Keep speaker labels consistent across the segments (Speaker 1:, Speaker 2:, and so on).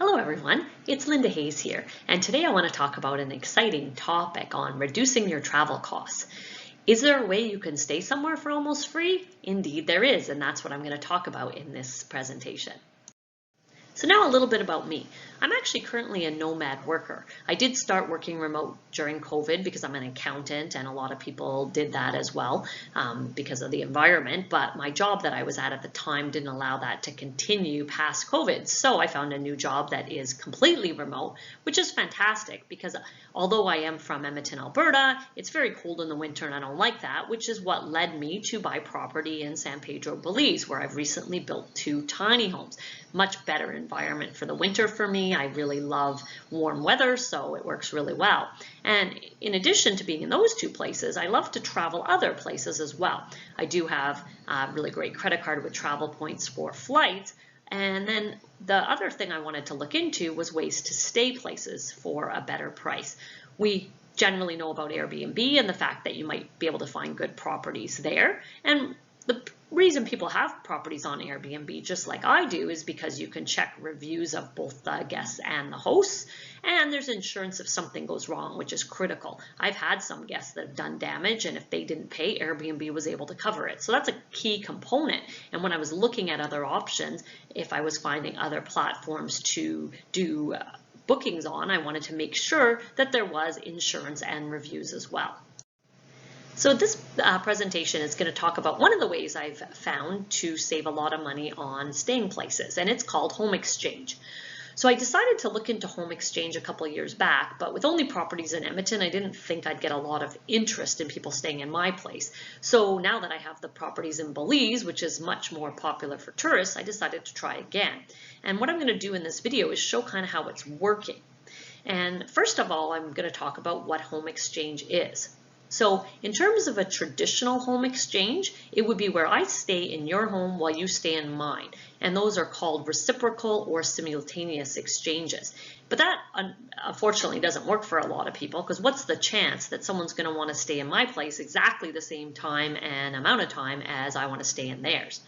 Speaker 1: Hello everyone, it's Linda Hayes here, and today I want to talk about an exciting topic on reducing your travel costs. Is there a way you can stay somewhere for almost free? Indeed there is, and that's what I'm going to talk about in this presentation. So now a little bit about me. I'm actually currently a nomad worker. I did start working remote during COVID because I'm an accountant, and a lot of people did that as well because of the environment, but my job that I was at the time didn't allow that to continue past COVID. So I found a new job that is completely remote, which is fantastic because although I am from Edmonton, Alberta, it's very cold in the winter and I don't like that, which is what led me to buy property in San Pedro, Belize, where I've recently built 2 tiny homes. Much better environment for the winter for me. I really love warm weather, so it works really well. And in addition to being in those 2 places, I love to travel other places as well. I do have a really great credit card with travel points for flights. And then the other thing I wanted to look into was ways to stay places for a better price. We generally know about Airbnb and the fact that you might be able to find good properties there. And the reason people have properties on Airbnb, just like I do, is because you can check reviews of both the guests and the hosts, and there's insurance if something goes wrong, which is critical. I've had some guests that have done damage, and if they didn't pay, Airbnb was able to cover it. So that's a key component. And when I was looking at other options, if I was finding other platforms to do bookings on, I wanted to make sure that there was insurance and reviews as well. So this presentation is going to talk about one of the ways I've found to save a lot of money on staying places, and it's called home exchange. So I decided to look into home exchange a couple of years back, but with only properties in Edmonton, I didn't think I'd get a lot of interest in people staying in my place. So now that I have the properties in Belize, which is much more popular for tourists, I decided to try again. And what I'm going to do in this video is show kind of how it's working. And first of all, I'm going to talk about what home exchange is. So in terms of a traditional home exchange, it would be where I stay in your home while you stay in mine. And those are called reciprocal or simultaneous exchanges. But that unfortunately doesn't work for a lot of people, because what's the chance that someone's going to want to stay in my place exactly the same time and amount of time as I want to stay in theirs?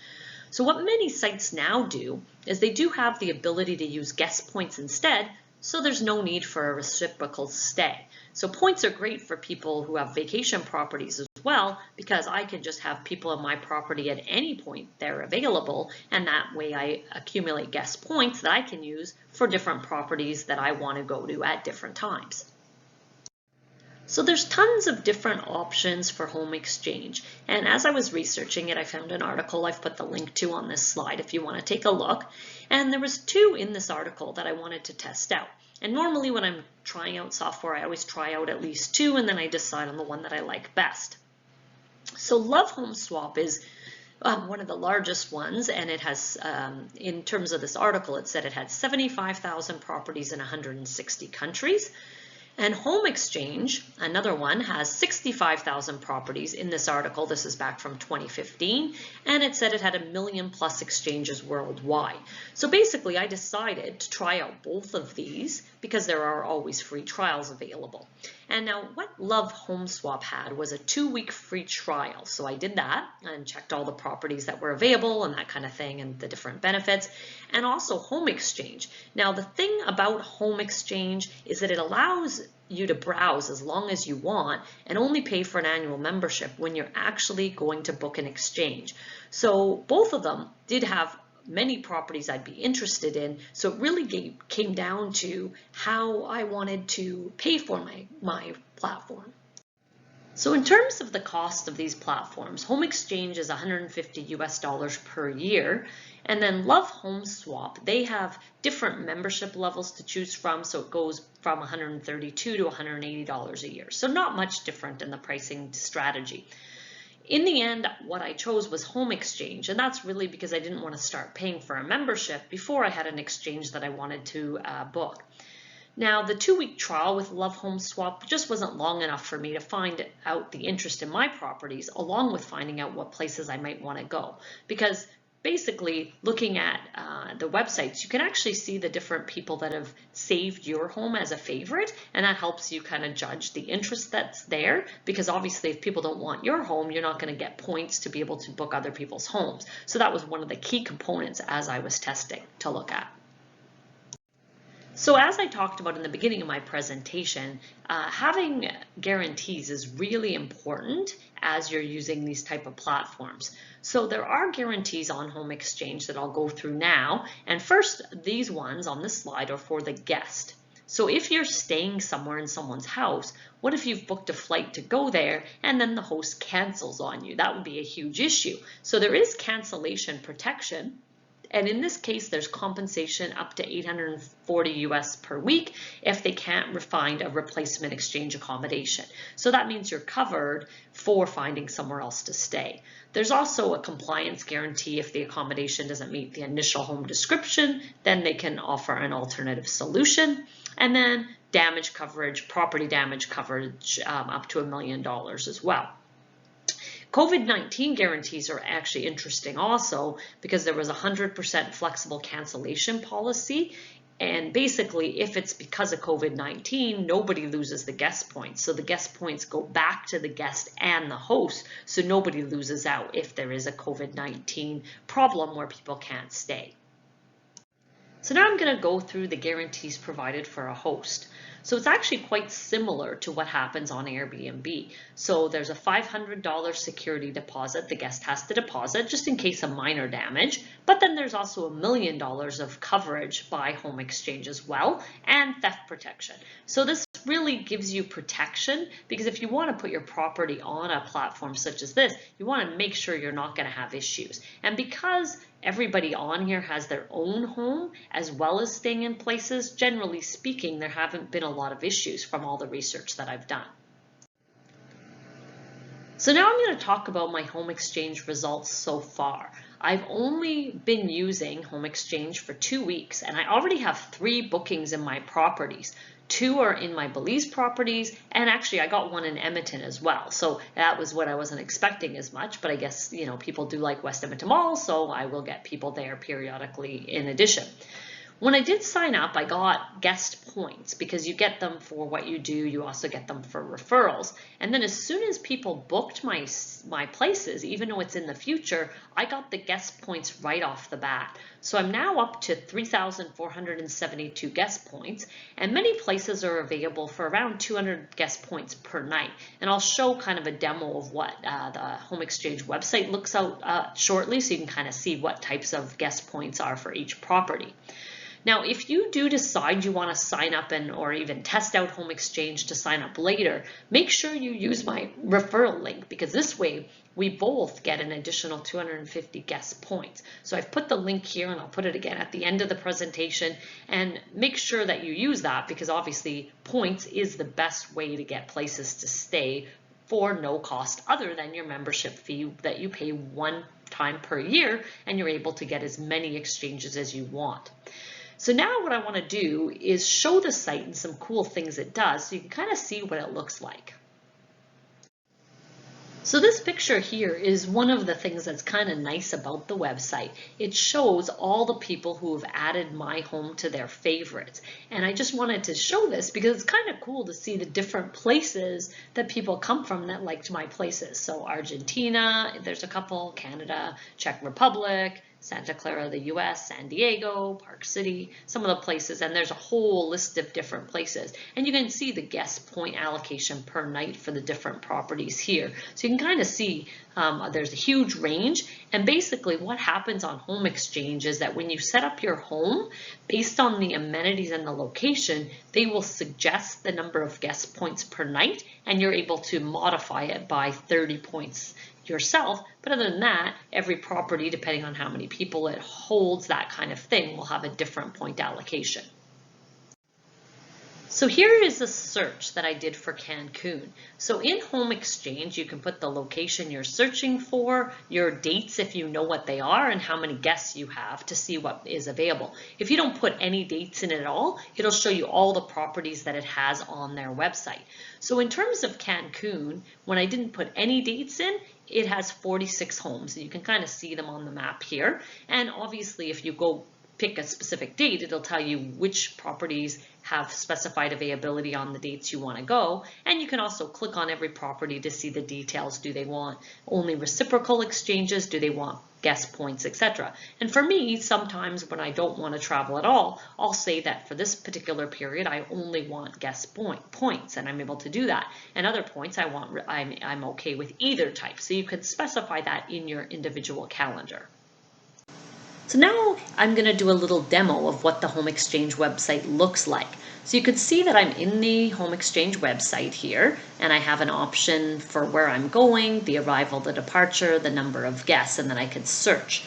Speaker 1: So what many sites now do is they do have the ability to use guest points instead, so there's no need for a reciprocal stay. So points are great for people who have vacation properties as well, because I can just have people on my property at any point they're available, and that way I accumulate guest points that I can use for different properties that I want to go to at different times. So there's tons of different options for home exchange, and as I was researching it, I found an article I've put the link to on this slide if you want to take a look, and there was 2 in this article that I wanted to test out. And normally when I'm trying out software, I always try out at least 2 and then I decide on the one that I like best. So Love Home Swap is one of the largest ones, and it has, in terms of this article, it said it had 75,000 properties in 160 countries. And Home Exchange, another one, has 65,000 properties in this article. This is back from 2015, and it said it had 1 million+ exchanges worldwide. So basically, I decided to try out both of these because there are always free trials available. And now what Love Home Swap had was a 2-week free trial. So I did that and checked all the properties that were available and that kind of thing and the different benefits, and also Home Exchange. Now the thing about Home Exchange is that it allows you to browse as long as you want and only pay for an annual membership when you're actually going to book an exchange. So both of them did have many properties I'd be interested in, so it really came down to how I wanted to pay for my platform. So in terms of the cost of these platforms, Home Exchange is $150 per year, and then Love Home Swap, they have different membership levels to choose from, so it goes from $132 to $180 a year. So not much different in the pricing strategy. In the end, what I chose was Home Exchange, and that's really because I didn't want to start paying for a membership before I had an exchange that I wanted to book. Now, the 2-week trial with Love Home Swap just wasn't long enough for me to find out the interest in my properties, along with finding out what places I might want to go, because basically looking at the websites, you can actually see the different people that have saved your home as a favorite, and that helps you kind of judge the interest that's there, because obviously if people don't want your home, you're not going to get points to be able to book other people's homes. So that was one of the key components as I was testing to look at. So as I talked about in the beginning of my presentation, having guarantees is really important as you're using these type of platforms. So there are guarantees on home exchange that I'll go through now. And first, these ones on this slide are for the guest. So if you're staying somewhere in someone's house, what if you've booked a flight to go there and then the host cancels on you? That would be a huge issue. So there is cancellation protection. And in this case, there's compensation up to $840 US per week if they can't find a replacement exchange accommodation. So that means you're covered for finding somewhere else to stay. There's also a compliance guarantee. If the accommodation doesn't meet the initial home description, then they can offer an alternative solution. And then damage coverage, property damage coverage up to $1 million as well. COVID-19 guarantees are actually interesting also because there was a 100% flexible cancellation policy. And basically, if it's because of COVID-19, nobody loses the guest points. So the guest points go back to the guest and the host. So nobody loses out if there is a COVID-19 problem where people can't stay. So now I'm going to go through the guarantees provided for a host. So it's actually quite similar to what happens on Airbnb. So there's a $500 security deposit the guest has to deposit just in case of minor damage. But then there's also $1 million of coverage by home exchange as well, and theft protection. So this really gives you protection because if you want to put your property on a platform such as this, you want to make sure you're not going to have issues. And because everybody on here has their own home as well as staying in places, generally speaking, there haven't been a lot of issues from all the research that I've done. So now I'm going to talk about my home exchange results so far. I've only been using home exchange for 2 weeks and I already have 3 bookings in my properties. 2 are in my Belize properties, and actually I got one in Edmonton as well. So that was what I wasn't expecting as much, but I guess, you know, people do like West Edmonton Mall, so I will get people there periodically in addition. When I did sign up, I got guest points because you get them for what you do. You also get them for referrals. And then as soon as people booked my places, even though it's in the future, I got the guest points right off the bat. So I'm now up to 3,472 guest points, and many places are available for around 200 guest points per night. And I'll show kind of a demo of what the home exchange website looks out shortly, so you can kind of see what types of guest points are for each property. Now, if you do decide you want to sign up or even test out home exchange to sign up later, make sure you use my referral link because this way we both get an additional 250 guest points. So I've put the link here and I'll put it again at the end of the presentation, and make sure that you use that because obviously points is the best way to get places to stay for no cost other than your membership fee that you pay one time per year, and you're able to get as many exchanges as you want. So now what I want to do is show the site and some cool things it does so you can kind of see what it looks like. So this picture here is one of the things that's kind of nice about the website. It shows all the people who have added my home to their favorites. And I just wanted to show this because it's kind of cool to see the different places that people come from that liked my places. So Argentina, there's a couple, Canada, Czech Republic, Santa Clara, the US, San Diego, Park City, some of the places, and there's a whole list of different places. And you can see the guest point allocation per night for the different properties here. So you can kind of see there's a huge range. And basically what happens on home exchange is that when you set up your home, based on the amenities and the location, they will suggest the number of guest points per night, and you're able to modify it by 30 points yourself. But other than that, every property, depending on how many people it holds, that kind of thing, will have a different point allocation. So here is a search that I did for Cancun. So in home exchange, you can put the location you're searching for, your dates if you know what they are, and how many guests you have to see what is available. If you don't put any dates in it at all, it'll show you all the properties that it has on their website. So in terms of Cancun, when I didn't put any dates in, it has 46 homes. You can kind of see them on the map here. And obviously if you go pick a specific date, it'll tell you which properties have specified availability on the dates you want to go. And you can also click on every property to see the details. Do they want only reciprocal exchanges? Do they want guest points, etc.? And for me, sometimes when I don't want to travel at all, I'll say that for this particular period, I only want guest points, and I'm able to do that. And other points, I'm okay with either type. So you can specify that in your individual calendar. So now I'm going to do a little demo of what the home exchange website looks like. So you can see that I'm in the home exchange website here, and I have an option for where I'm going, the arrival, the departure, the number of guests, and then I can search.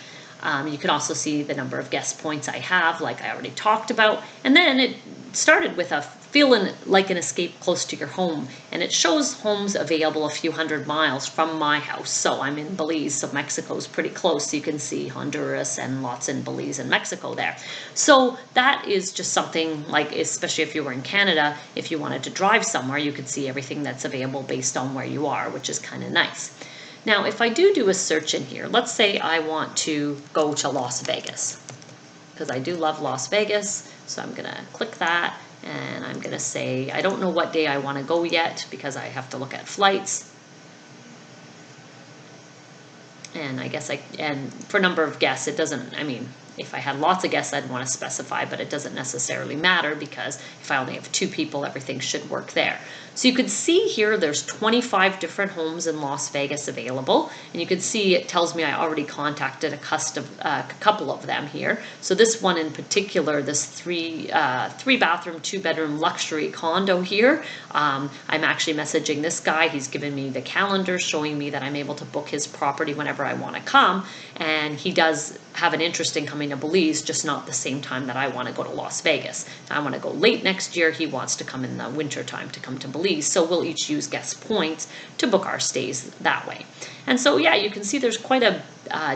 Speaker 1: You can also see the number of guest points I have, like I already talked about. And then it started with a feeling like an escape close to your home, and it shows homes available a few hundred miles from my house. So I'm in Belize, so Mexico's pretty close. You can see Honduras and lots in Belize and Mexico there. So that is just something like, especially if you were in Canada, if you wanted to drive somewhere, you could see everything that's available based on where you are, which is kind of nice. Now, if I do a search in here, let's say I want to go to Las Vegas, because I do love Las Vegas. So I'm going to click that, and I'm going to say, I don't know what day I want to go yet because I have to look at flights. And I guess and for number of guests, it doesn't, I mean, if I had lots of guests, I'd want to specify, but it doesn't necessarily matter because if I only have 2 people, everything should work there. So you can see here there's 25 different homes in Las Vegas available, and you can see it tells me I already contacted a couple of them here. So this one in particular, this 3 bathroom, 2 bedroom luxury condo here, I'm actually messaging this guy. He's given me the calendar showing me that I'm able to book his property whenever I want to come, and he does have an interest in coming to Belize, just not the same time that I want to go to Las Vegas. I want to go late next year. He wants to come in the winter time to come to Belize. So we'll each use guest points to book our stays that way. And so, yeah, you can see there's quite a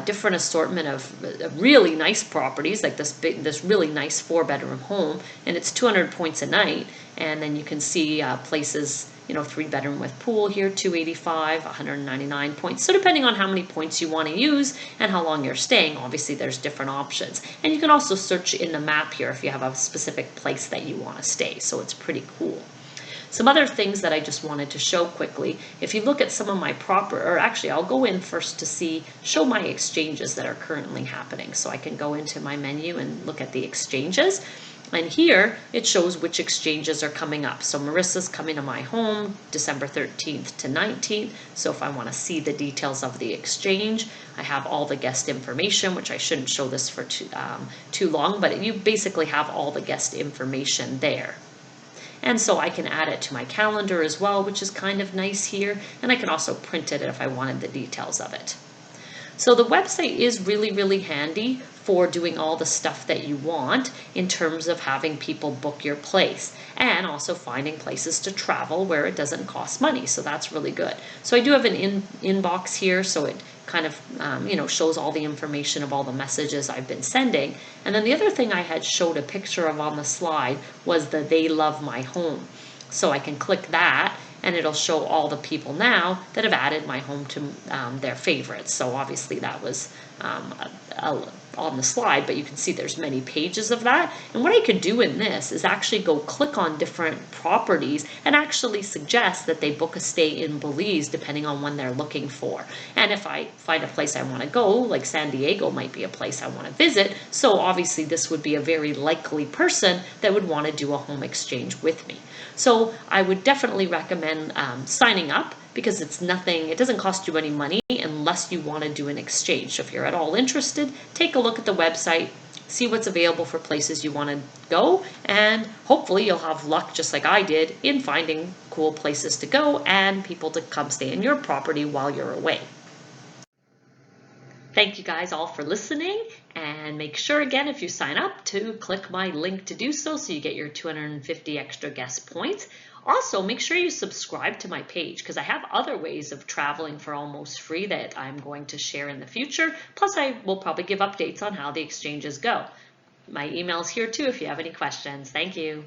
Speaker 1: different assortment of really nice properties, like this really nice 4-bedroom home, and it's 200 points a night. And then you can see places, 3-bedroom with pool here, 285, 199 points. So depending on how many points you want to use and how long you're staying, obviously there's different options. And you can also search in the map here if you have a specific place that you want to stay. So it's pretty cool. Some other things that I just wanted to show quickly, if you look at some of my I'll go in first to show my exchanges that are currently happening. So I can go into my menu and look at the exchanges. And here it shows which exchanges are coming up. So Marissa's coming to my home December 13th to 19th. So if I want to see the details of the exchange, I have all the guest information, which I shouldn't show this for too long, but you basically have all the guest information there. And so I can add it to my calendar as well, which is kind of nice here. And I can also print it if I wanted the details of it. So the website is really, really handy for doing all the stuff that you want in terms of having people book your place and also finding places to travel where it doesn't cost money. So that's really good. So I do have an inbox here, so it kind of shows all the information of all the messages I've been sending. And then the other thing I had showed a picture of on the slide was the They Love My Home. So I can click that, and it'll show all the people now that have added my home to their favorites. So obviously that was on the slide, but you can see there's many pages of that. And what I could do in this is actually go click on different properties and actually suggest that they book a stay in Belize depending on when they're looking for. And if I find a place I want to go, like San Diego might be a place I want to visit, so obviously this would be a very likely person that would want to do a home exchange with me. So I would definitely recommend signing up, because it doesn't cost you any money unless you want to do an exchange. So if you're at all interested, take a look at the website, see what's available for places you want to go, and hopefully you'll have luck, just like I did, in finding cool places to go and people to come stay in your property while you're away. Thank you guys all for listening, and make sure again, if you sign up, to click my link to do so you get your 250 extra guest points. Also, make sure you subscribe to my page, because I have other ways of traveling for almost free that I'm going to share in the future. Plus, I will probably give updates on how the exchanges go. My email's here too if you have any questions. Thank you.